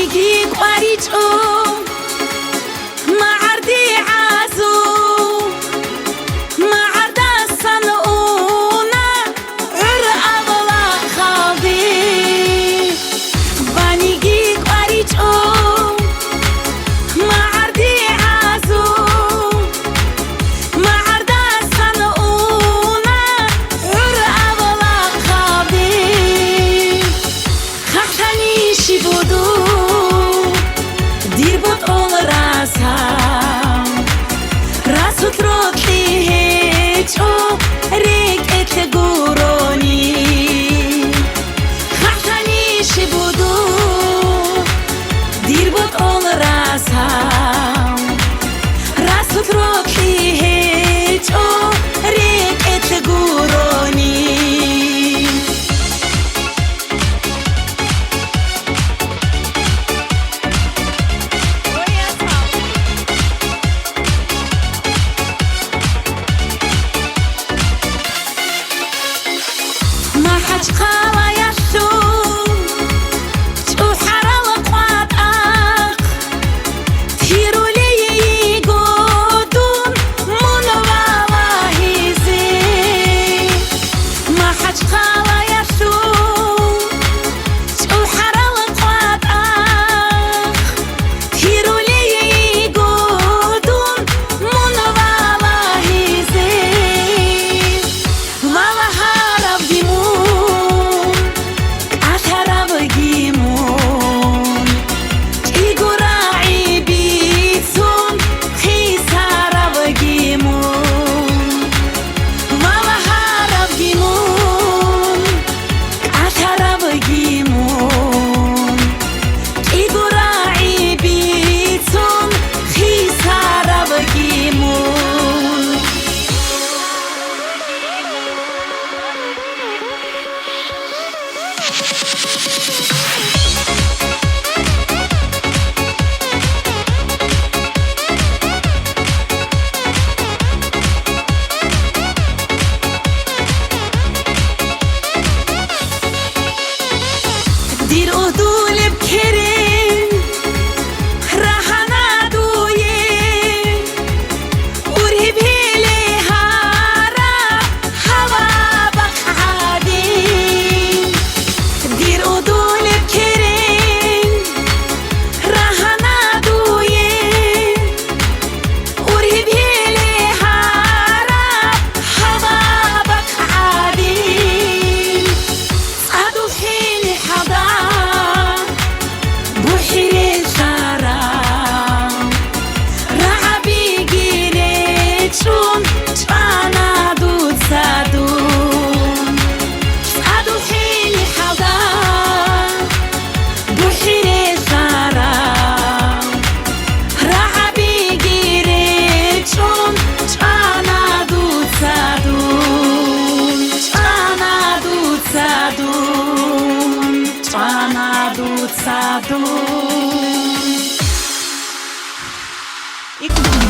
بانيجي قاريتهم ما عردي عازو ما عردا صنعونا عرق بلا خالدي بانيجي قاريتهم ما عردي عازو ما عردا صنعونا عرق بلا خالدي خختني شي بودو دير بود اول راسم راسو تروتلی هیچو ریک ات گورونی خختنی شی بودو دیر بود اول راسم راسو تروتلی هیچو ریک ات گورونی ما حد قال يسو تو حرام قاطعك تيرو لي يقودون من واهيزي ما حد قال يسو تو حرام قاطعك تيرو لي يقودون من واهيزي والله هرب ديمون أثر بجيمون إجراعي بيتون خسارة بجيمون والله هرب ديمون أثر بجيمون إجراعي بيتون خسارة بجيمون دير أدول بكرين راح دويه ورهب هيلي هارا هوا بق عادي دير أدول بكرين راح دويه ورهب هيلي هارا هوا بق عادي صادو حيني حضا بحيري شارع رعبي جيريتشون تانا دود سادون صادو حيني حضا بحيري شارع رعبي جيريتشون تانا دود سادون تانا دود سادون تانا دود سادون